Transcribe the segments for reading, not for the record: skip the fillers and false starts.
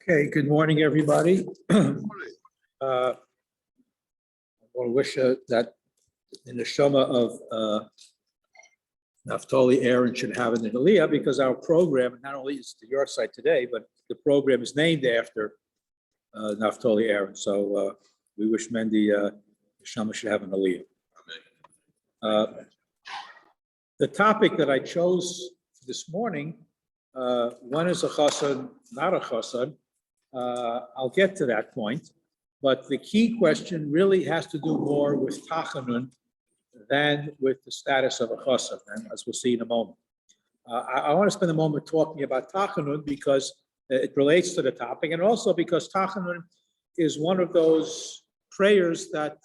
Okay, good morning, everybody. I want to wish that in the Shema of Naftali Aaron should have an Aliyah, because our program, not only is the your site today, but the program is named after Naftali Aaron. So we wish Mendy Shema should have an Aliyah. The topic that I chose this morning, when is a chassan, not a chassan? I'll get to that point, but the key question really has to do more with tachanun than with the status of a chassan, and as we'll see in a moment. I want to spend a moment talking about tachanun because it relates to the topic, and also because tachanun is one of those prayers that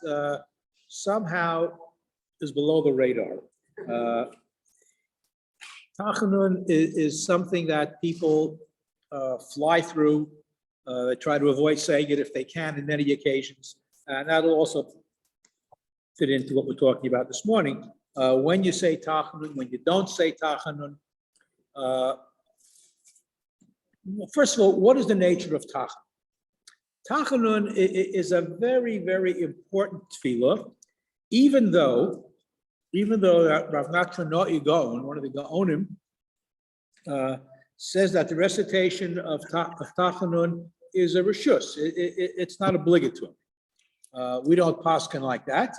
somehow is below the radar. Tachanun is something that people fly through. They try to avoid saying it if they can in many occasions. And that'll also fit into what we're talking about this morning. When you say tachanun, when you don't say tachanun. First of all, what is the nature of tachanun? Tachanun is a very, very important tefillah, even though Rav Nachman Gaon, one of the Gaonim, says that the recitation of tachanun is a reshus. It's not obligatory. We don't paskin like that,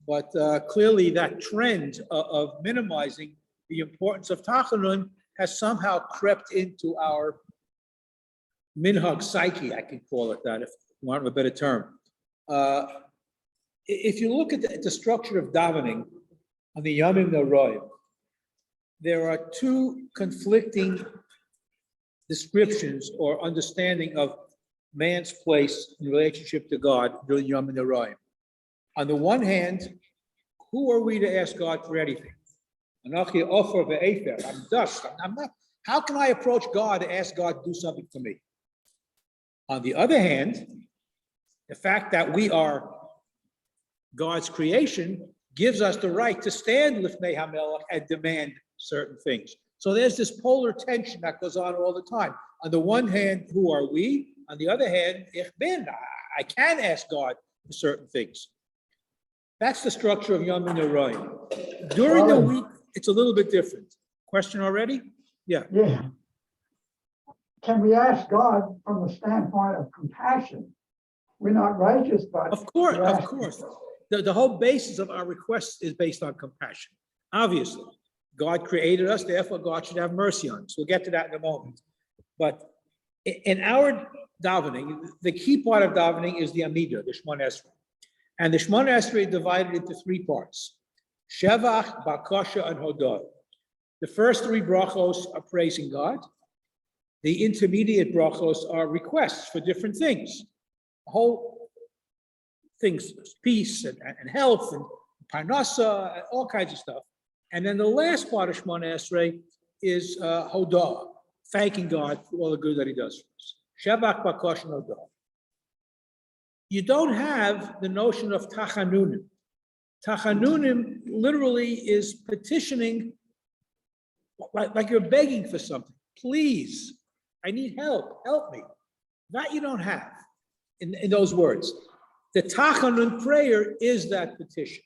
but clearly that trend of minimizing the importance of tachanun has somehow crept into our minhag psyche, I can call it that, if you want a better term. If you look at the structure of davening on the Yamim Noraim, there are two conflicting descriptions or understanding of man's place in relationship to God during Yom Noraim. On the one hand, who are we to ask God for anything? I'm dust. I'm not. How can I approach God to ask God to do something for me? On the other hand, the fact that we are God's creation gives us the right to stand with Mehamelech and demand certain things. So there's this polar tension that goes on all the time. On the one hand, who are we? On the other hand, I can ask God for certain things. That's the structure of Yom Noraim. During the week, it's a little bit different. Question already? Yeah. Yeah. Can we ask God from the standpoint of compassion? We're not righteous, but of course. The whole basis of our request is based on compassion. Obviously, God created us, therefore God should have mercy on us. We'll get to that in a moment. But in our davening, the key part of davening is the Amidah, the Shemona Esrei. And the Shemona Esrei is divided into three parts: Shevach, Bakasha, and Hodah. The first three brachos are praising God. The intermediate brachos are requests for different things. The whole things, peace and health and parnasa, and all kinds of stuff. And then the last part of Shemona Esrei is Hodah, thanking God for all the good that He does for us. Shevach, Bakash, and Hodah. You don't have the notion of tachanunim. Tachanunim literally is petitioning, like you're begging for something. Please, I need help. Help me. That you don't have in those words. The tachanun prayer is that petition.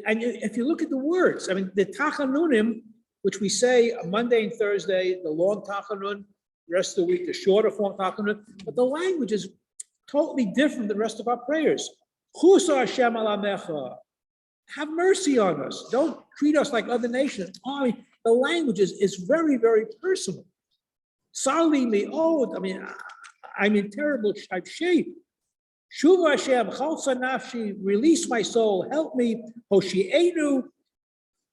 And if you look at the words, I mean, the tachanunim, which we say Monday and Thursday, the long tachanun, the rest of the week, the shorter form tachanun, but the language is totally different than the rest of our prayers. Chusa Hashem alamecha. Have mercy on us. Don't treat us like other nations. I mean, the language is very, very personal. Sali me, I mean, I'm in terrible shape. Shuva Hashem, chalsa nafshi, release my soul, help me, hoshi'enu. I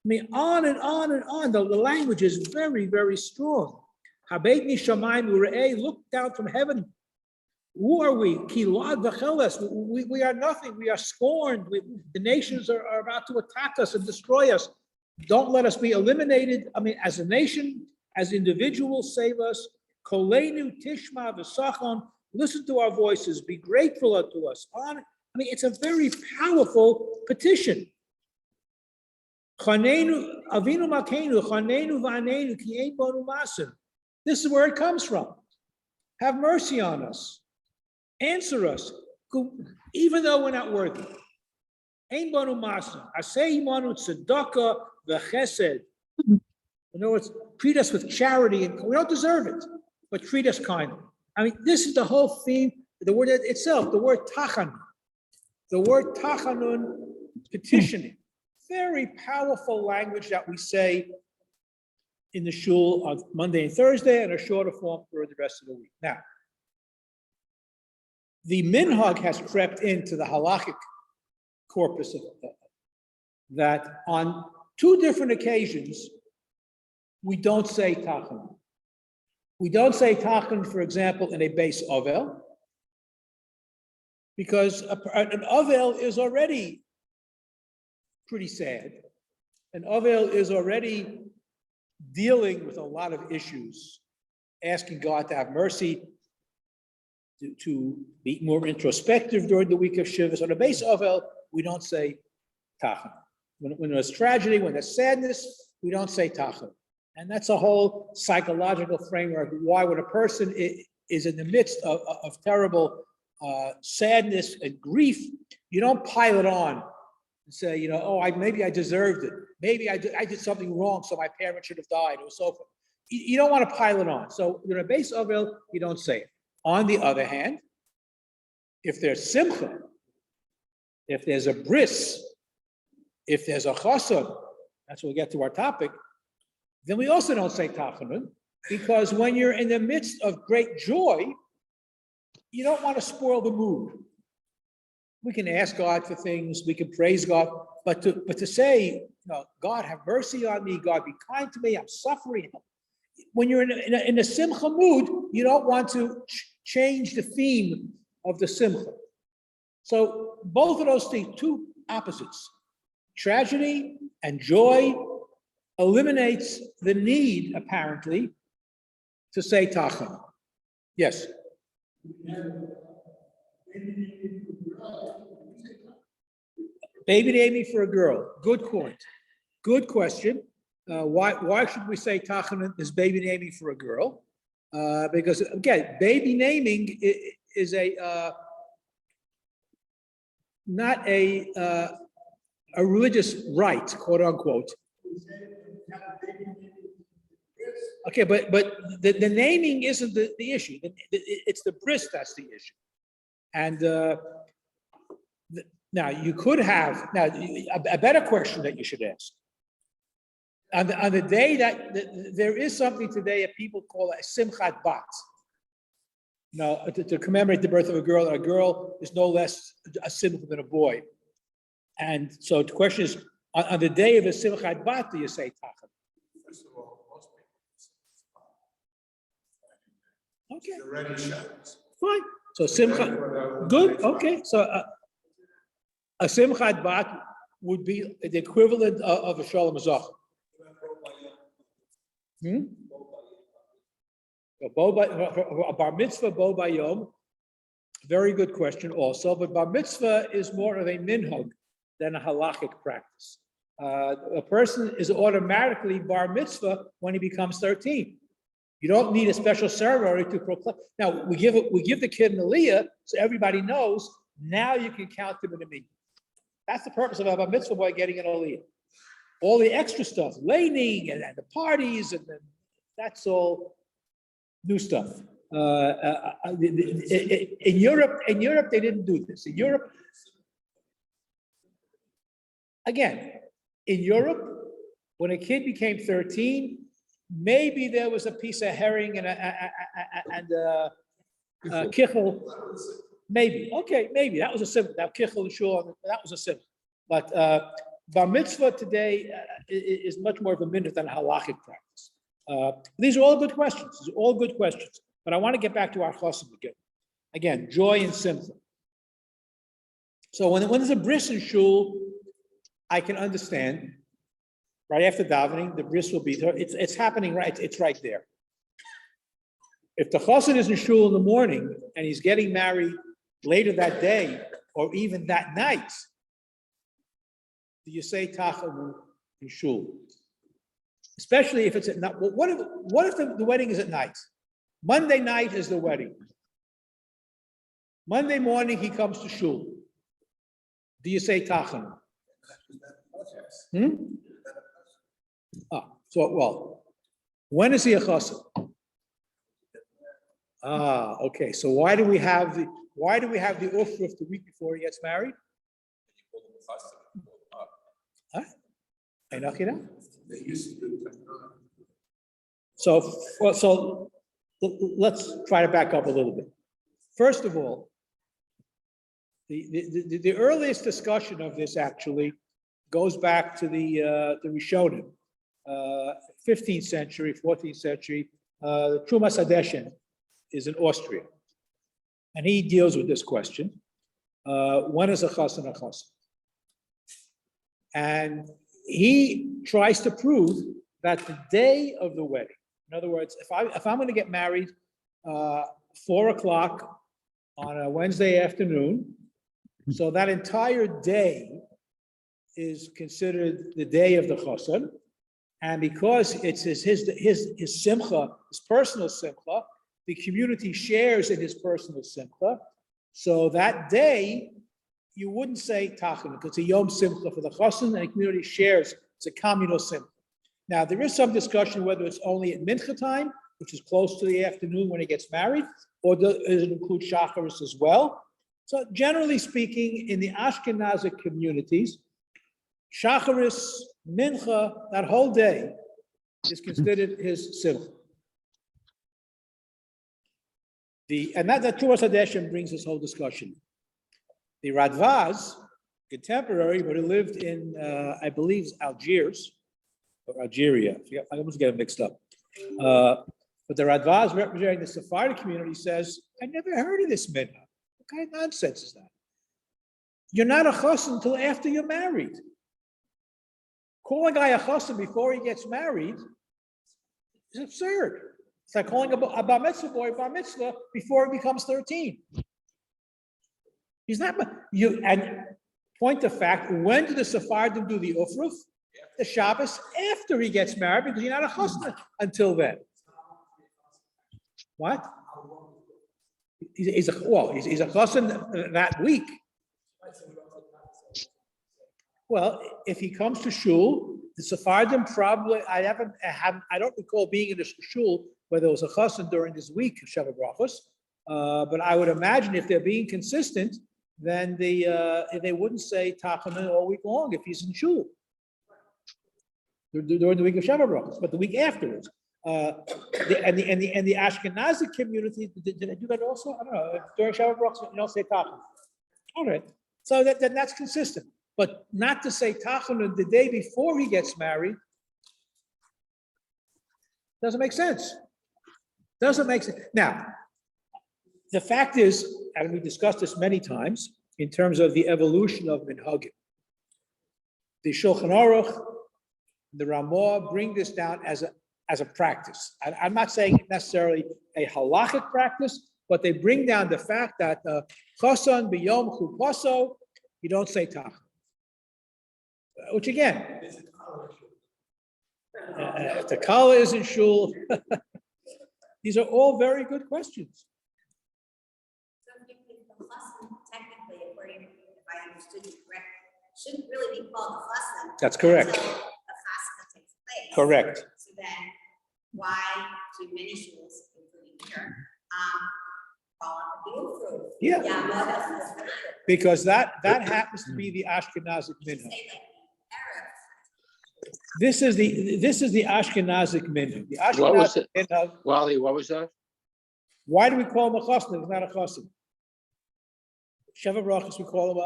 mean, on and on and on. The language is very, very strong. Habeit mi shamayim u're'eh, look down from heaven. Who are we? Kilad v'cheles. We are nothing. We are scorned. The nations are about to attack us and destroy us. Don't let us be eliminated. I mean, as a nation, as individuals, save us. Kolenu tishma v'sachon. Listen to our voices. Be grateful unto us. I mean, it's a very powerful petition. Chanenu avinu makenu, chanenu v'anenu ki ein bonu masim. This is where it comes from. have mercy on us, answer us, even though we're not worthy. Ein banu masa, aseh imanu tzedakah v'chesed. In other words, treat us with charity, and we don't deserve it, but treat us kindly. I mean, this is the whole theme, the word itself, the word tachanun. The word tachanun, petitioning. Very powerful language that we say in the shul on Monday and Thursday, and a shorter form for the rest of the week. Now, the minhag has crept into the halachic corpus of that on two different occasions, we don't say tachanun. We don't say tachanun, for example, in a base ovel, because an ovel is already pretty sad. An ovel is already dealing with a lot of issues, asking God to have mercy, to be more introspective during the week of Shiva. So on a base ovel, we don't say tachanun. When there's tragedy, when there's sadness, we don't say tachanun. And that's a whole psychological framework why when a person is in the midst of terrible sadness and grief, you don't pile it on and say, maybe I deserved it. Maybe I did something wrong, so my parents should have died, or so forth. You don't want to pile it on. So in a base ovel, you don't say it. On the other hand, if there's simcha, if there's a bris, if there's a chassan, that's when we get to our topic, then we also don't say tachanun, because when you're in the midst of great joy, you don't want to spoil the mood. We can ask God for things, we can praise God, but to say, God have mercy on me, God be kind to me, I'm suffering. When you're in a simcha mood, you don't want to change the theme of the simcha. So both of those things, two opposites, tragedy and joy, eliminates the need, apparently, to say tachanun. Yes. Baby naming for a girl. Good point. Good question. Why should we say tachanun is baby naming for a girl? Because again, baby naming is not a religious rite, quote unquote. Okay, but the naming isn't the issue. It's the bris that's the issue. And now you could have a better question that you should ask. On the day that there is something today that people call a simchat bat. To commemorate the birth of a girl is no less a simcha than a boy. And so the question is, on the day of a simchat bat, do you say tachanun? First of all, most people. Okay. The ready shadows. Fine. So simchat, good. Okay. So a simchat bat would be the equivalent of a shalom zach. A bar mitzvah bo bayom. Very good question also, but bar mitzvah is more of a minhag than a halachic practice. A person is automatically bar mitzvah when he becomes 13. You don't need a special ceremony to proclaim. Now we give the kid an aliyah so everybody knows. Now you can count him in the meeting. That's the purpose of a bar mitzvah boy getting an aliyah. All the extra stuff, laning and the parties, and that's all new stuff. In Europe, they didn't do this. In Europe, again, in Europe, when a kid became 13, maybe there was a piece of herring and a kichel. Maybe, okay, maybe that was a simple. Now kichel and shul, that was a simple. But bar mitzvah today is much more of a minute than a halachic practice. These are all good questions. These are all good questions. But I want to get back to our chassid again. Again, joy and simcha. So when there's a bris in shul, I can understand. Right after davening, the bris will be there. It's happening right. It's right there. If the chassid is in shul in the morning and he's getting married later that day or even that night, do you say tachanun in shul? Especially if it's at night. What if the wedding is at night? Monday night is the wedding. Monday morning, he comes to shul. Do you say tachanun? Well, when is he a chassan? Okay. So why do we have the ufruf the week before he gets married? Huh? They used to do that. So let's try to back up a little bit. First of all, the earliest discussion of this actually goes back to the Rishonim, 15th century, 14th century. Trumas Hadeshen is in Austria, and he deals with this question: when is a chassan a chassan? And he tries to prove that the day of the wedding, in other words, if I'm going to get married 4 o'clock on a Wednesday afternoon, so that entire day is considered the day of the chassan, and because it's his simcha, his personal simcha, the community shares in his personal simcha. So that day, you wouldn't say tachanun, because it's a yom simcha for the chassan, and the community shares. It's a communal simcha. Now, there is some discussion whether it's only at mincha time, which is close to the afternoon when he gets married, or does it include shacharis as well? So generally speaking, in the Ashkenazic communities, shacharis, mincha, that whole day is considered his simcha. And that Trumas Hadeshen brings this whole discussion. The Radvaz, contemporary, but he lived in, I believe, Algiers, or Algeria. I almost get it mixed up. But the Radvaz representing the Sephardic community says, I never heard of this minhag. What kind of nonsense is that? You're not a chassan until after you're married. Calling a guy a chassan before he gets married is absurd. It's like calling a bar mitzvah boy a bar mitzvah before he becomes 13. He's not, and point of fact, when do the Sephardim do the ufruf? The Shabbos after he gets married, because you're not a chassan until then. What? He's a chassan that week. Well, if he comes to shul, the Sephardim probably, I don't recall being in the shul where there was a chassan during this week of Shabbat Brachos, but I would imagine if they're being consistent, then they wouldn't say tachanun all week long if he's in shul during the week of Shabbat Brachos, but the week afterwards. And the Ashkenazic community, did they do that also? I don't know. During Shabbat Brachos, you don't say tachanun. All right, so that's consistent. But not to say tachanun the day before he gets married doesn't make sense. Doesn't make sense. Now, the fact is, and we discussed this many times, in terms of the evolution of minhagim. The Shulchan Aruch, the Ramah bring this down as a practice. I'm not saying necessarily a halachic practice, but they bring down the fact that chasan b'yom chupaso, you don't say tachanun. Which again, if the kala is in shul, these are all very good questions. So the chassan, technically, according, if I understood you correctly, shouldn't really be called a chassan. That's correct. Until the chassan takes place. Correct. So then, why do many shuls, including here, call it the ufruf? Yeah. Yeah, but that's not Because that happens to be the Ashkenazic minhag. say like Arab. This is the Ashkenazic minhag. The What was Ashkenazic minhag. Wally, what was that? Why do we call him a chassan? He's not a chassan. Sheva Brachos, we call him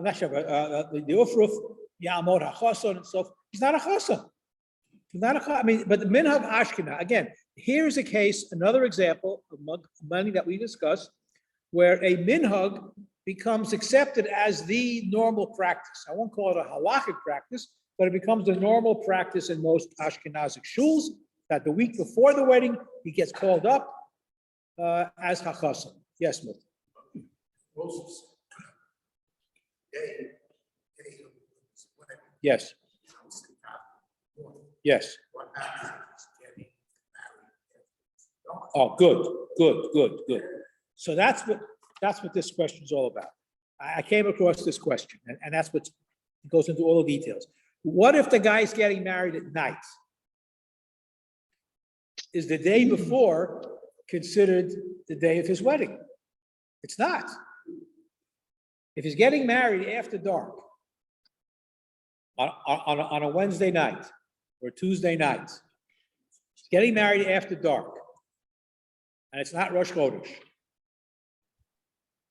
not Sheva, the ufruf, Ya'amod HaChassan, and so forth. He's not a chassan. He's not a chassan. I mean, but the minhag Ashkenaz, again, here is a case, another example of money that we discussed, where a minhag becomes accepted as the normal practice. I won't call it a halachic practice, but it becomes the normal practice in most Ashkenazic shuls, that the week before the wedding, he gets called up as hachassan. Yes, Mr. Moses. Yes. Yes. What happens is getting married. Oh, good. So that's what this question is all about. I came across this question, and that's what goes into all the details. What if the guy's getting married at night? Is the day before considered the day of his wedding? It's not. If he's getting married after dark on a Wednesday night or Tuesday night, he's getting married after dark, and it's not Rosh Chodesh.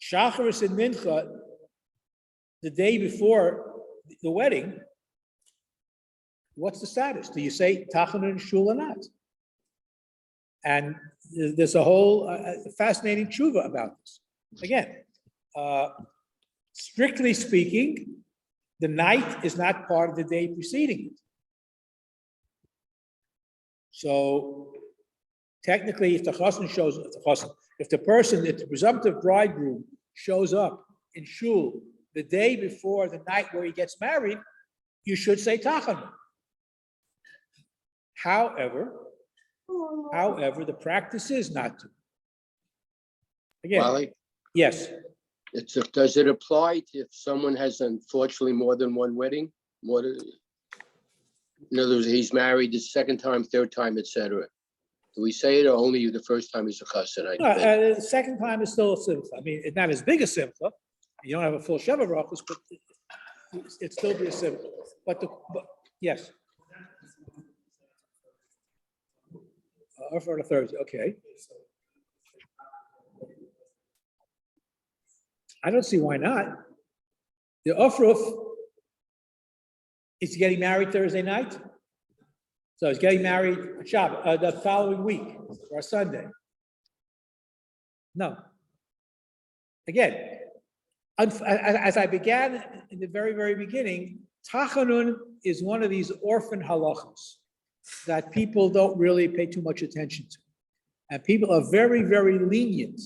Shacharis and Mincha, the day before the wedding, what's the status? Do you say Tachanun and Shul or not? And there's a whole fascinating tshuva about this. Again, strictly speaking, the night is not part of the day preceding it. So technically, if the presumptive bridegroom shows up in shul the day before the night where he gets married, you should say tachanun. However, the practice is not to. Again, Wally, yes. does it apply if someone has unfortunately more than one wedding? In other words, he's married the second time, third time, etc. Do we say it or only the first time he's a chassan? The second time is still a simcha. I mean, it's not as big a simcha. You don't have a full Sheva brachos, but it still be a simcha. But yes. Or for the Thursday, okay. I don't see why not. The Ofruf is getting married Thursday night. So he's getting married the following week or Sunday. No. Again, as I began in the very, very beginning, Tachanun is one of these orphan halachos that people don't really pay too much attention to. And people are very, very lenient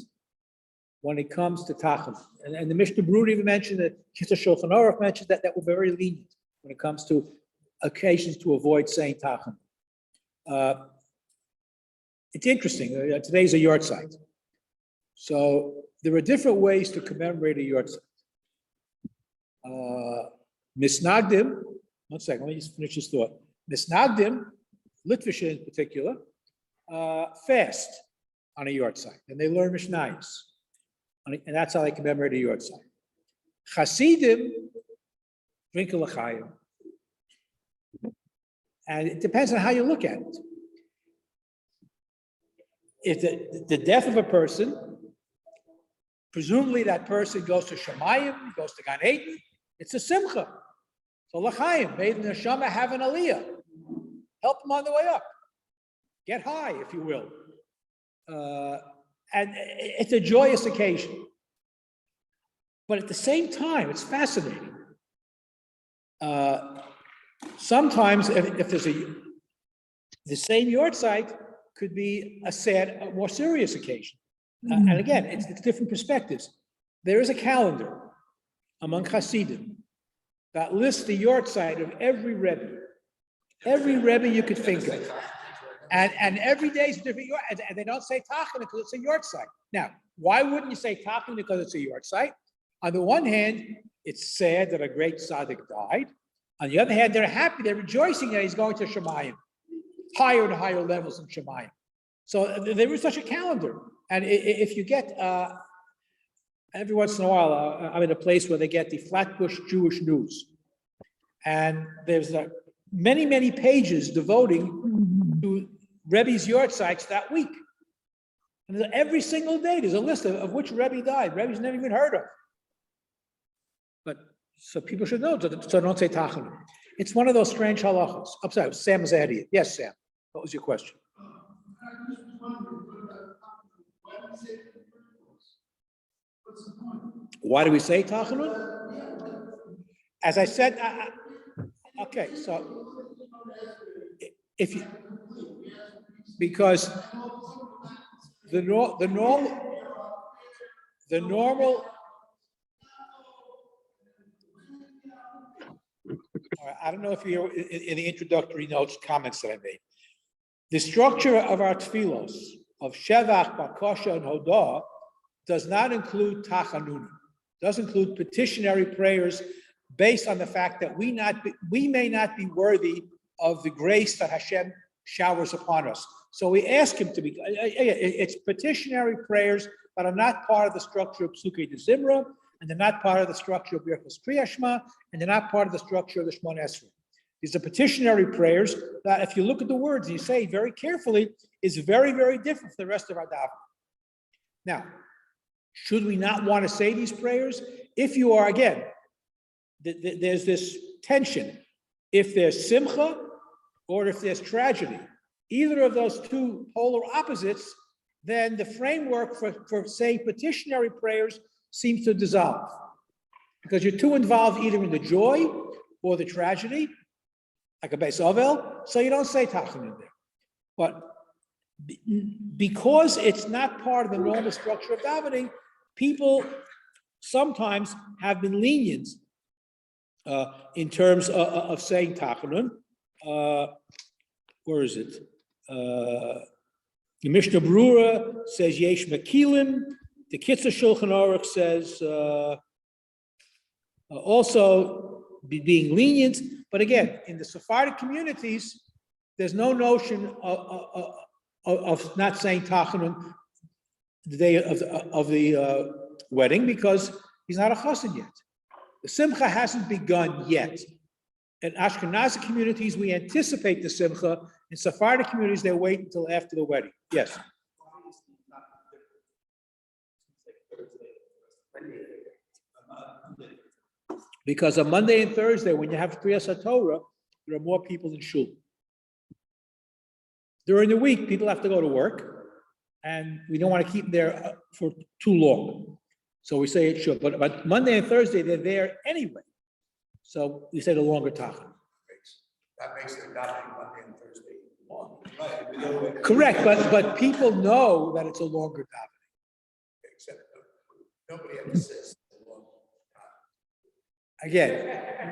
when it comes to Tachanun. And the Mishnah Brura even mentioned that, Kitzur Shulchan Aruch mentioned that we're very lenient when it comes to occasions to avoid saying Tachanun. It's interesting. Today's a yahrzeit. So there are different ways to commemorate a yahrzeit. Misnagdim, one second, let me just finish this thought. Misnagdim, Litvish in particular, fast on a yahrzeit, and they learn Mishnayos. And that's how they commemorate a yahrzeit. Chasidim drink a l'chaim. And it depends on how you look at it. If the death of a person, presumably that person goes to Shemayim, goes to Gan Eden, it's a simcha. So l'chaim, made the neshama have an aliyah. Help them on the way up. Get high, if you will. And it's a joyous occasion. But at the same time, it's fascinating. Sometimes if there's the same yahrzeit could be a more serious occasion. And again, it's different perspectives. There is a calendar among Hasidim that lists the yahrzeit of every Rebbe you could think of. And every day is a different yahrzeit, and they don't say Tachanun because it's a yahrzeit. Now, why wouldn't you say Tachanun because it's a yahrzeit? On the one hand, it's sad that a great tzaddik died. On the other hand, they're happy, they're rejoicing that he's going to Shemayim, higher and higher levels in Shemayim. So there is such a calendar. And if you get, every once in a while, I'm in a place where they get the Flatbush Jewish News. And there's many, many pages devoting to Rebbe's yahrzeits that week. And every single day, there's a list of which Rebbe died. Rebbe's never even heard of. But so people should know, so don't say Tachanun. It's one of those strange halachos. I'm sorry, Sam was ahead of you. Yes, Sam. What was your question? Why do we say Tachanun? As I said, okay, so if you, because the normal. I don't know if you're in the introductory notes, comments that I made. The structure of our tefillos, of Shevach, Bakosha, and Hodah does not include Tachanun, does include petitionary prayers based on the fact that we may not be worthy of the grace that Hashem showers upon us. So we ask him to be, it's petitionary prayers that are not part of the structure of Psukei de Zimra, and they're not part of the structure of Birchos Kriya Shema, and they're not part of the structure of the Shemona Esrei. These are petitionary prayers that, if you look at the words and you say very carefully, is very, very different from the rest of our davening. Now, should we not want to say these prayers? If you are, again, there's this tension. If there's simcha or if there's tragedy, either of those two polar opposites, then the framework for saying petitionary prayers seems to dissolve. Because you're too involved either in the joy or the tragedy, like a Beis Ovel, so you don't say Tachanun there. But because it's not part of the normal structure of davening, people sometimes have been lenient in terms of saying Tachanun. Where is it? The Mishnah Berurah says Yesh Mekilim. The Kitzur Shulchan Aruch says also being lenient. But again, in the Sephardic communities, there's no notion of not saying Tachanun the day of the wedding, because he's not a chassid yet. The simcha hasn't begun yet. In Ashkenazi communities, we anticipate the simcha. In Sephardic communities, they wait until after the wedding. Yes. Because on Monday and Thursday, when you have Kriyas HaTorah, there are more people in shul. During the week, people have to go to work, and we don't want to keep them there for too long. So we say it should. But Monday and Thursday, they're there anyway. So we say the longer tachanun. That makes it davening Monday and Thursday long. Right. Correct, but people know that it's a longer davening. Except nobody ever says it's a long time. Again,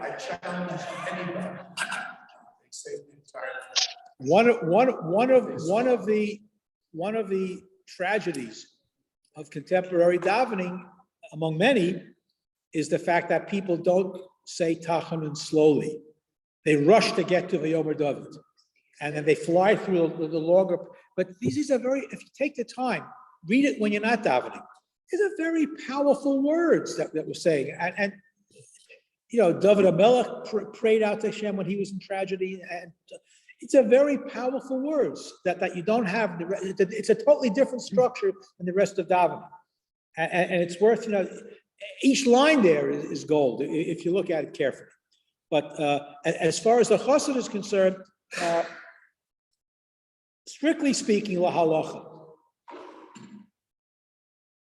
I challenge anybody. They say the entire. One of the tragedies of contemporary davening, among many, is the fact that people don't say Tachanun slowly. They rush to get to Vayomer David, and then they fly through the longer. But these are very, if you take the time, read it when you're not davening. These are very powerful words that we're saying. And you know, David HaMelech prayed out to Hashem when he was in tragedy, and it's a very powerful words that you don't have. It's a totally different structure than the rest of davening, and it's worth, you know, each line there is gold if you look at it carefully. But as far as the chassid is concerned, strictly speaking, la halacha,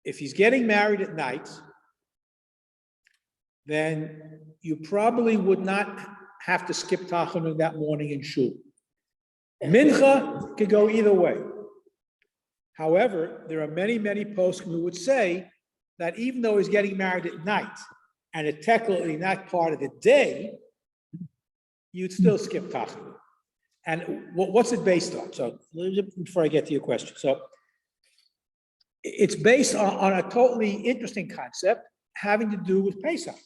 if he's getting married at night, then you probably would not have to skip Tachanun that morning in shul. Mincha could go either way. However, there are many poskim who would say that even though he's getting married at night and it's technically not part of the day, you'd still skip Tachanun. And what's it based on? So before I get to your question, so it's based on a totally interesting concept having to do with Pesach.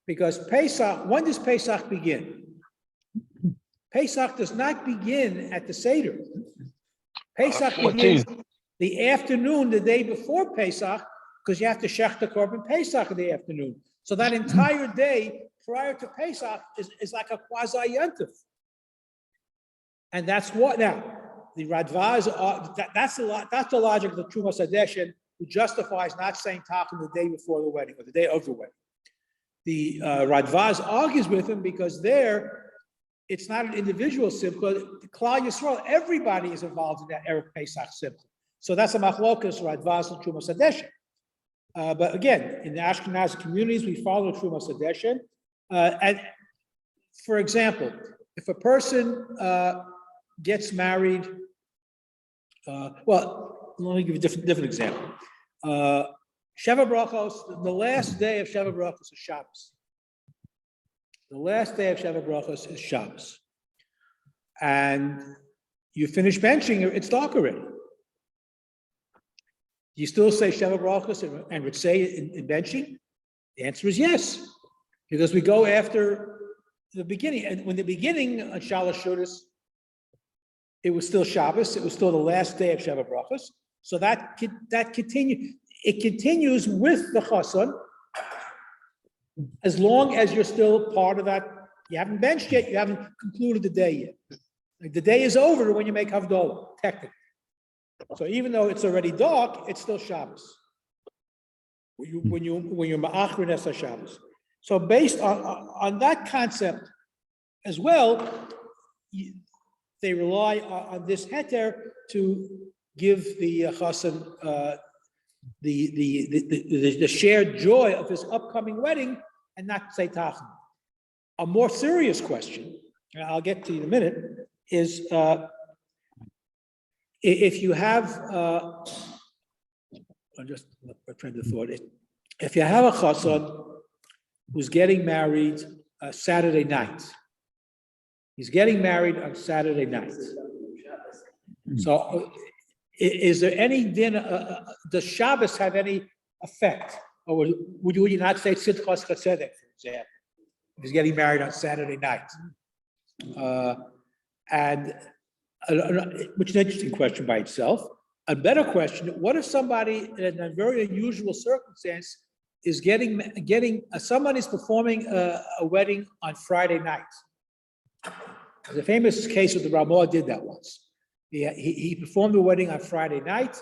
Because Pesach, when does Pesach begin? Pesach does not begin at the Seder. Pesach begins the afternoon, the day before Pesach, because you have to shech the korban Pesach in the afternoon. So that entire day prior to Pesach is like a quasi-yontif. And that's what now, the Radva is, that's the logic of the Trumas Hadeshin, who justifies not saying Tachanun the day before the wedding or the day of the wedding. The Radvaz argues with him because there, it's not an individual simcha. The Klal Yisrael, everybody is involved in that Erev Pesach simcha. So that's a machlokas Radvaz and Trumas Hadeshin. But again, in the Ashkenazi communities, we follow Trumas Hadeshin. And for example, if a person gets married, well, let me give you a different example. Sheva Brachos, the last day of Sheva Brachos is Shabbos. The last day of Sheva Brachos is Shabbos. And you finish benching, it's dark already. Do you still say Sheva Brachos and would say in benching? The answer is yes, because we go after the beginning. And when the beginning on Shalosh Shudas, it was still Shabbos, it was still the last day of Sheva Brachos. So that continues. It continues with the Chassan as long as you're still part of that. You haven't benched yet, you haven't concluded the day yet. Like, the day is over when you make Havdalah, technically. So even though it's already dark, it's still Shabbos. When you're Ma'achrin Esa Shabbos. So based on that concept as well, they rely on this heter to give the chassan the shared joy of his upcoming wedding and not say tachan. A more serious question, and I'll get to in a minute, is if you have, I'm just a train of thought. If you have a chassan who's getting married Saturday night, he's getting married on Saturday night. So, is there any din? Does Shabbos have any effect, or would you not say Tzidchos Chasedek, for example? If he's getting married on Saturday night, which is an interesting question by itself. A better question: what if somebody in a very unusual circumstance is somebody's performing a wedding on Friday night? The famous case of the Rabbi did that once. He performed a wedding on Friday night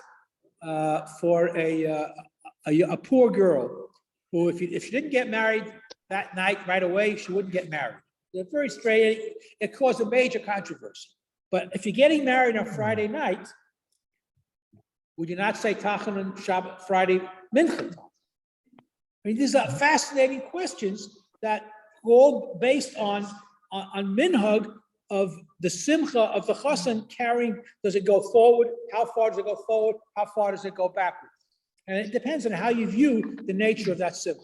for a poor girl who, if she didn't get married that night right away, she wouldn't get married. It's very strange. It caused a major controversy. But if you're getting married on Friday night, would you not say Tachan and Shabbat Friday Mincha? I mean, these are fascinating questions that are all based on minhag of the simcha of the chassan carrying. Does it go forward? How far does it go forward? How far does it go backward? And it depends on how you view the nature of that simcha.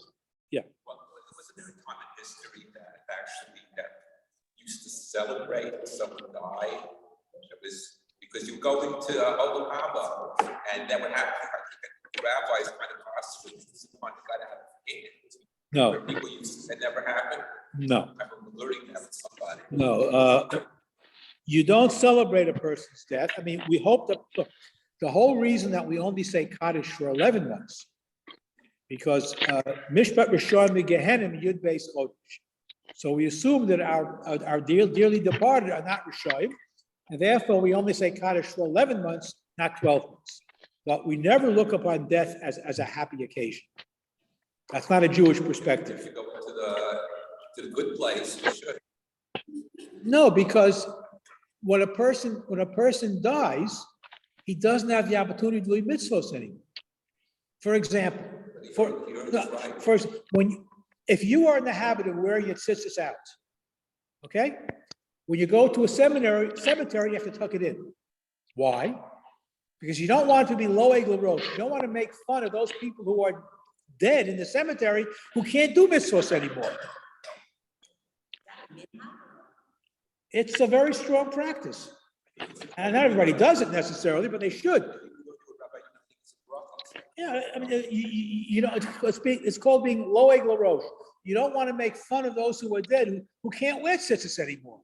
Yeah. Well, wasn't there a time in history that used to celebrate someone died? It was because you go into Olam Haba, and then what happened? The rabbis kind of asked for someone got to have it. No. Where people used to say never happened. No. I remember learning that with somebody. No. You don't celebrate a person's death. I mean, we hope that the whole reason that we only say Kaddish for 11 months, because Mishpat Rishon Gehenim Yud Beis Chodesh. So we assume that our dearly departed are not Rishayim, and therefore we only say Kaddish for 11 months, not 12 months. But we never look upon death as a happy occasion. That's not a Jewish perspective. If you go to the good place, you should. No, because when a person dies, he doesn't have the opportunity to do mitzvahs anymore. For example, if you are in the habit of wearing your tzitzis out, okay? When you go to a cemetery, you have to tuck it in. Why? Because you don't want it to be lo egel rosh. You don't want to make fun of those people who are dead in the cemetery who can't do mitzvahs anymore. It's a very strong practice. And not everybody does it necessarily, but they should. Yeah, I mean, it's called being lo egel rosh. You don't want to make fun of those who are dead who can't wear tzitzis anymore.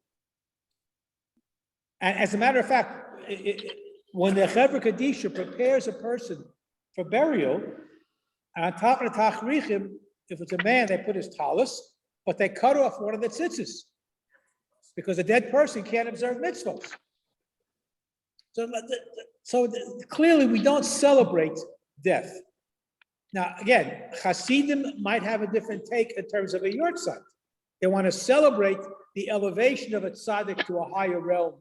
And as a matter of fact, when the Chevra Kadisha prepares a person for burial, and on top of the tachrichim, if it's a man, they put his talus, but they cut off one of the tzitzis because a dead person can't observe mitzvahs. So clearly, we don't celebrate death. Now, again, Hasidim might have a different take in terms of a yortzeit. They want to celebrate the elevation of a tzaddik to a higher realm.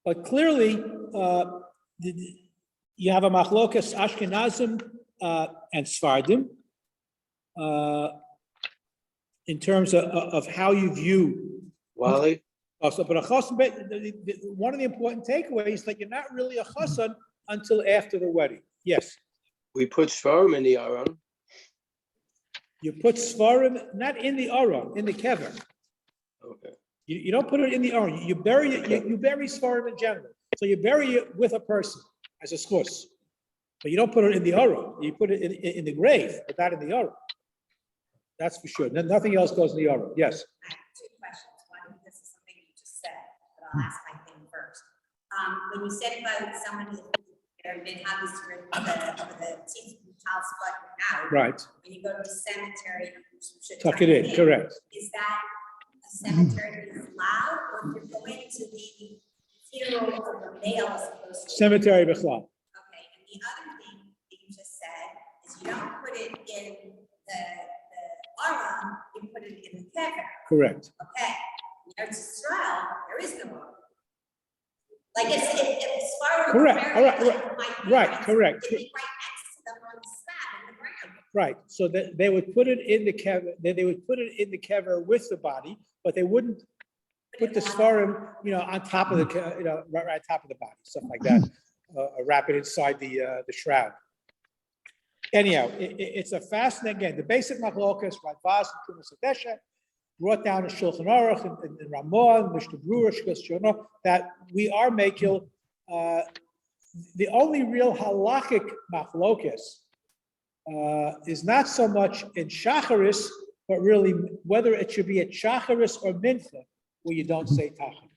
But clearly, you have a machlokas Ashkenazim and Sfardim in terms of how you view. Wally? Also, but a chassan, one of the important takeaways is that you're not really a chassan until after the wedding. Yes. We put Svarim in the Aron. You put Svarim not in the Aron, in the kever. Okay. You don't put it in the Aron. You bury it. You bury Svarim in general. So you bury it with a person as a schus. But you don't put it in the Aron. You put it in the grave, but not in the Aron. That's for sure. Nothing else goes in the Aron. Yes. I have two questions. One, this is something you just said, but I'll ask my thing first. When you said about someone who, their minhag is to rip the teeth from the child's foot out. Right. When you go to a cemetery, you should Tuck it in. Correct. Is that a cemetery that is loud, or if you're going to the funeral of a male as opposed to? Cemetery Bechlal. Okay, and the other thing that you just said is you don't put it in the aron, you put it in the kever. Correct. Okay, in Eretz Israel, there is no aron. Like if as far as. Correct. All right. Correct. It'd be right next to them on the slab in the ground. Right. So that they would put it in the kever, they would put it in the kever with the body, but they wouldn't put the svarim, on top of the, right on top of the body, stuff like that. Wrap it inside the shroud. Anyhow, it's a fascinating, again, the basic machlokas, Radbaz and Tumas Hadesha, brought down in Shulchan Aruch and Ramah, and Mishnah Berurah, Shkos Shona, that we are making, the only real halakhic machlokas is not so much in Shacharis, but really whether it should be at Shacharis or Mincha, where you don't say Tachanun.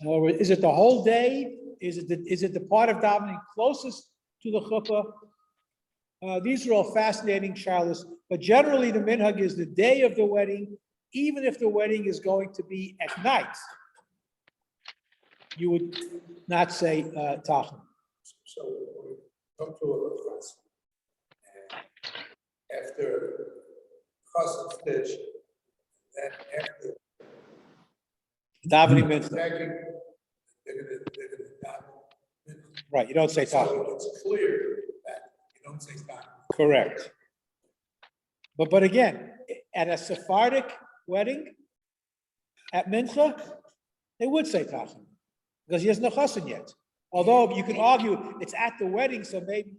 In other words, is it the whole day? Is it the part of davening closest to the chuppah? These are all fascinating shalos, but generally the minhag is the day of the wedding, even if the wedding is going to be at night. You would not say Tachanun. So we come to a request. And after crossing stitch, then after Davening Mincha. attacking, they're gonna daven. Right, you don't say Tachanun. So it's clear that you don't say daven. Correct. But again, at a Sephardic wedding, at Mincha, they would say Tachanun, because he has no chassan yet. Although you could argue it's at the wedding, so maybe,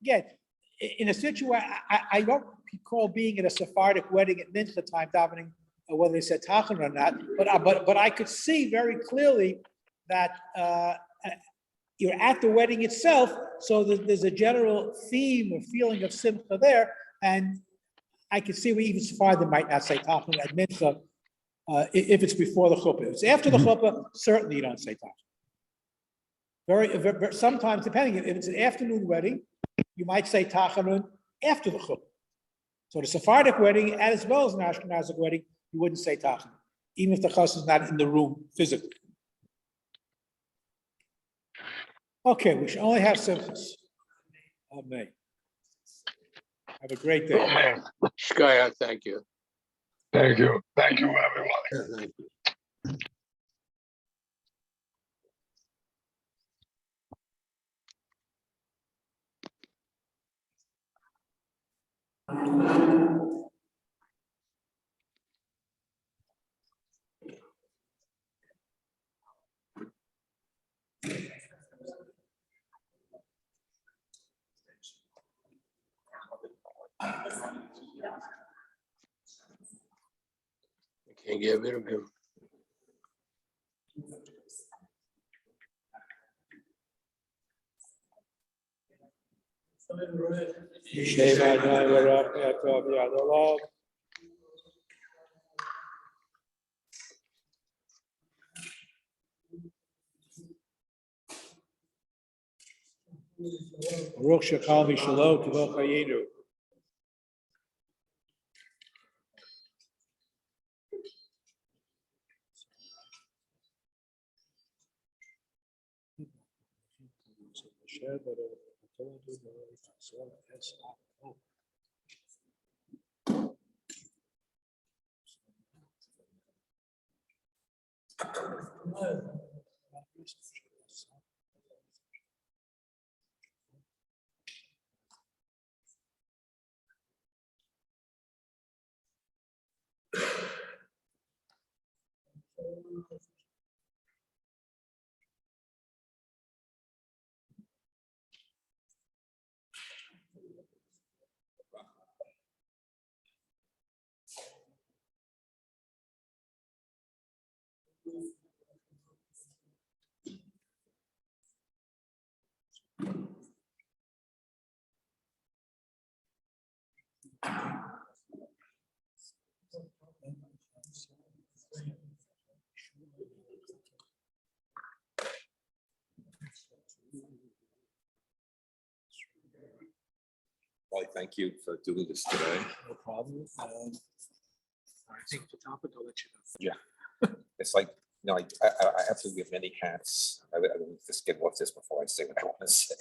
again, in a situation, I don't recall being at a Sephardic wedding at Mincha time davening, whether they said Tachanun or not, but I could see very clearly that you're at the wedding itself, so there's a general theme or feeling of simcha there, and I could see where even Sephardim might not say Tachanun at Mincha if it's before the chuppah. If it's after the chuppah, certainly you don't say Tachanun. Very, sometimes, depending, if it's an afternoon wedding, you might say Tachanun after the chuppah. So the Sephardic wedding, as well as an Ashkenazic wedding, you wouldn't say Tachanun, even if the chassan is not in the room physically. Okay, we should only have simchas. Amen. Have a great day. Amen. Sky, thank you. Thank you. Thank you, everyone. Yeah, thank you. I can't get rid of him. Shema Adonai Baruch Yaakov Yadolav. Baruch Shekal Mishalot Kavod Chayinu. thank you for doing this today. No problem. I think the topic, I'll let you know. Yeah. It's like, I have to wear many hats. I will just get off this before I say what I want to say.